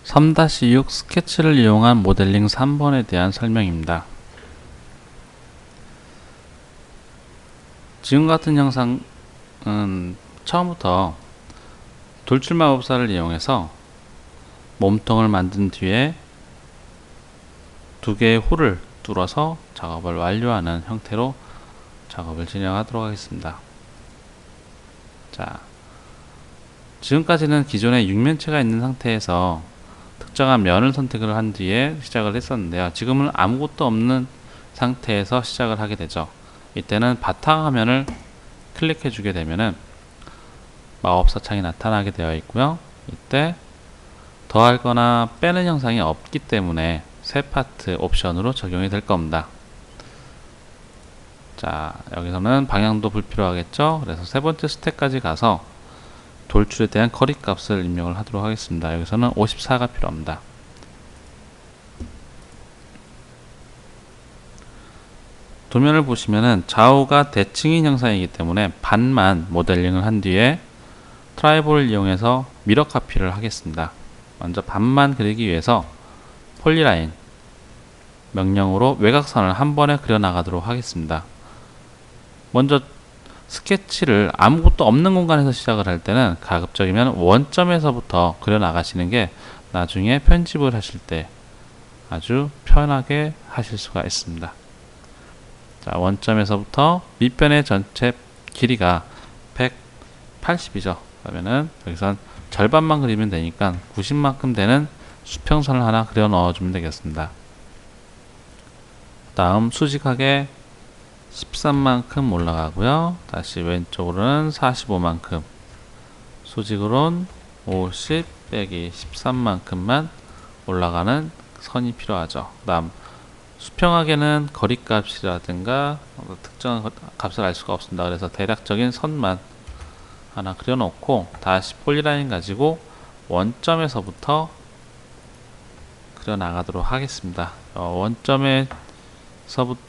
3-6 스케치를 이용한 모델링 3번에 대한 설명입니다. 지금 같은 영상은 처음부터 돌출마법사를 이용해서 몸통을 만든 뒤에 두 개의 홀을 뚫어서 작업을 완료하는 형태로 작업을 진행하도록 하겠습니다. 자, 지금까지는 기존에 육면체가 있는 상태에서 특정한 면을 선택을 한 뒤에 시작을 했었는데요. 지금은 아무것도 없는 상태에서 시작을 하게 되죠. 이때는 바탕화면을 클릭해 주게 되면은 마법사 창이 나타나게 되어 있고요. 이때 더하거나 빼는 형상이 없기 때문에 새 파트 옵션으로 적용이 될 겁니다. 자, 여기서는 방향도 불필요하겠죠. 그래서 세 번째 스텝까지 가서 돌출에 대한 거리 값을 입력을 하도록 하겠습니다. 여기서는 54가 필요합니다. 도면을 보시면은 좌우가 대칭인 형상이기 때문에 반만 모델링을 한 뒤에 트라이볼을 이용해서 미러 카피를 하겠습니다. 먼저 반만 그리기 위해서 폴리라인 명령으로 외곽선을 한 번에 그려 나가도록 하겠습니다. 먼저 스케치를 아무것도 없는 공간에서 시작을 할 때는 가급적이면 원점에서부터 그려 나가시는 게 나중에 편집을 하실 때 아주 편하게 하실 수가 있습니다. 자, 원점에서부터 밑변의 전체 길이가 180이죠. 그러면은 여기선 절반만 그리면 되니까 90만큼 되는 수평선을 하나 그려 넣어주면 되겠습니다. 다음 수직하게 13만큼 올라가고요. 다시 왼쪽으로는 45만큼, 수직으로는 50 빼기 13만큼만 올라가는 선이 필요하죠. 그 다음 수평하게는 거리값이라든가 특정한 값을 알 수가 없습니다. 그래서 대략적인 선만 하나 그려놓고 다시 폴리라인 가지고 원점에서부터 그려 나가도록 하겠습니다. 원점에서부터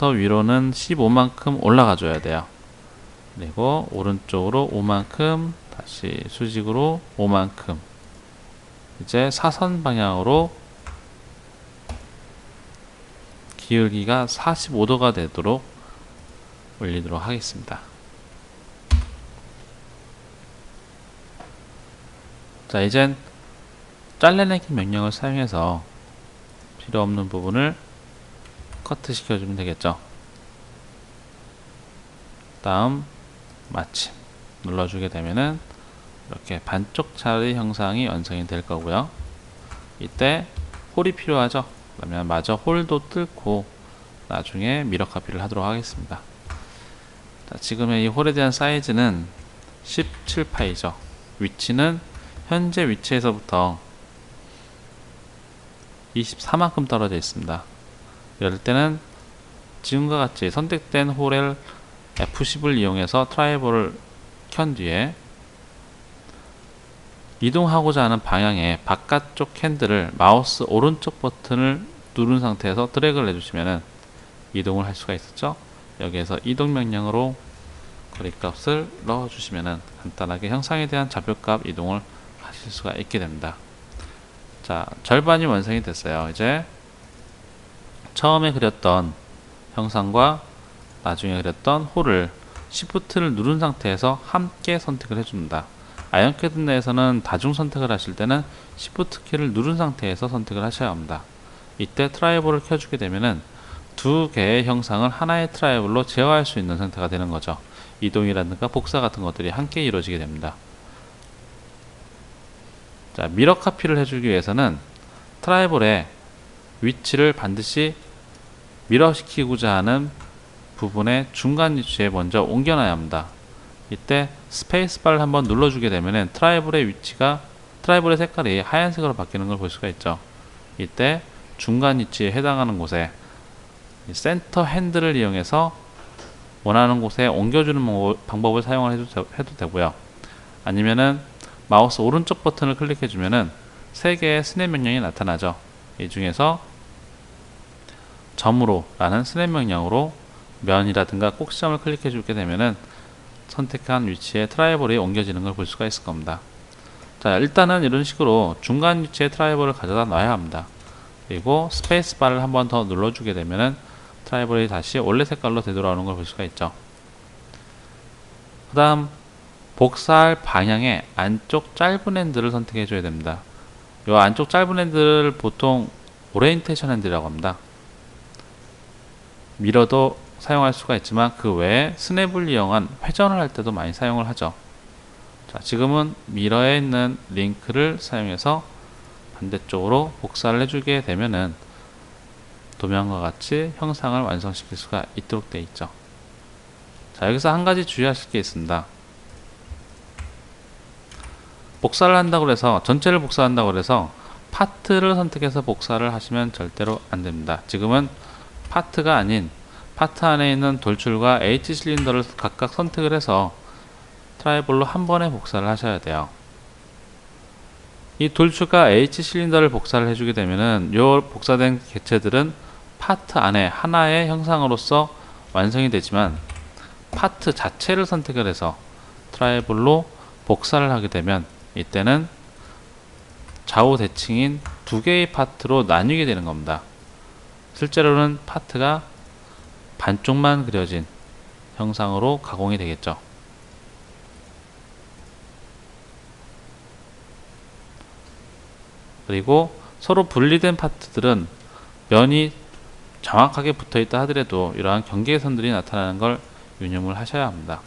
위로는 15만큼 올라가 줘야 돼요. 그리고 오른쪽으로 5만큼, 다시 수직으로 5만큼, 이제 사선 방향으로 기울기가 45도가 되도록 올리도록 하겠습니다. 자, 이젠 잘라내기 명령을 사용해서 필요 없는 부분을 커트 시켜주면 되겠죠. 다음 마침 눌러주게 되면은 이렇게 반쪽짜리 형상이 완성이 될 거고요. 이때 홀이 필요하죠. 그러면 마저 홀도 뚫고 나중에 미러 카피를 하도록 하겠습니다. 자, 지금의 이 홀에 대한 사이즈는 17파이죠. 위치는 현재 위치에서부터 24만큼 떨어져 있습니다. 이럴 때는 지금과 같이 선택된 홀을 F10을 이용해서 트라이볼을 켠 뒤에 이동하고자 하는 방향의 바깥쪽 핸들을 마우스 오른쪽 버튼을 누른 상태에서 드래그를 해주시면 이동을 할 수가 있었죠. 여기에서 이동 명령으로 거리값을 넣어주시면 간단하게 형상에 대한 좌표값 이동을 하실 수가 있게 됩니다. 자, 절반이 완성이 됐어요. 이제 처음에 그렸던 형상과 나중에 그렸던 홀을 Shift를 누른 상태에서 함께 선택을 해줍니다. 아이언캐드 내에서는 다중 선택을 하실 때는 Shift 키를 누른 상태에서 선택을 하셔야 합니다. 이때 트라이볼을 켜주게 되면은 두 개의 형상을 하나의 트라이볼로 제어할 수 있는 상태가 되는 거죠. 이동이라든가 복사 같은 것들이 함께 이루어지게 됩니다. 자, 미러 카피를 해주기 위해서는 트라이볼의 위치를 반드시 미러 시키고자 하는 부분의 중간 위치에 먼저 옮겨놔야 합니다. 이때 스페이스바를 한번 눌러주게 되면 트라이볼의 색깔이 하얀색으로 바뀌는 걸 볼 수가 있죠. 이때 중간 위치에 해당하는 곳에 센터 핸들을 이용해서 원하는 곳에 옮겨주는 방법을 사용을 해도 되고요. 아니면은 마우스 오른쪽 버튼을 클릭해주면은 3개의 스냅 명령이 나타나죠. 이 중에서 점으로 라는 스냅 명령으로 면이라든가 꼭지점을 클릭해주게 되면은 선택한 위치에 트라이볼이 옮겨지는 걸 볼 수가 있을 겁니다. 자, 자, 일단은 이런 식으로 중간 위치에 트라이볼을 가져다 놔야 합니다. 그리고 스페이스바를 한 번 더 눌러주게 되면은 트라이볼이 다시 원래 색깔로 되돌아오는 걸 볼 수가 있죠. 그 다음 복사할 방향의 안쪽 짧은 핸들을 선택해 줘야 됩니다. 이 안쪽 짧은 핸들을 보통 오리엔테이션 핸들이라고 합니다. 미러도 사용할 수가 있지만 그 외에 스냅을 이용한 회전을 할 때도 많이 사용을 하죠. 자, 지금은 미러에 있는 링크를 사용해서 반대쪽으로 복사를 해주게 되면은 도면과 같이 형상을 완성시킬 수가 있도록 되어 있죠. 자, 여기서 한 가지 주의하실 게 있습니다. 복사를 한다고 해서 전체를 복사한다고 해서 파트를 선택해서 복사를 하시면 절대로 안 됩니다. 지금은 파트가 아닌 파트 안에 있는 돌출과 H 실린더를 각각 선택을 해서 트라이볼로 한 번에 복사를 하셔야 돼요. 이 돌출과 H 실린더를 복사를 해주게 되면은 요 복사된 객체들은 파트 안에 하나의 형상으로서 완성이 되지만 파트 자체를 선택을 해서 트라이볼로 복사를 하게 되면 이때는 좌우 대칭인 두 개의 파트로 나뉘게 되는 겁니다. 실제로는 파트가 반쪽만 그려진 형상으로 가공이 되겠죠. 그리고 서로 분리된 파트들은 면이 정확하게 붙어 있다 하더라도 이러한 경계선들이 나타나는 걸 유념을 하셔야 합니다.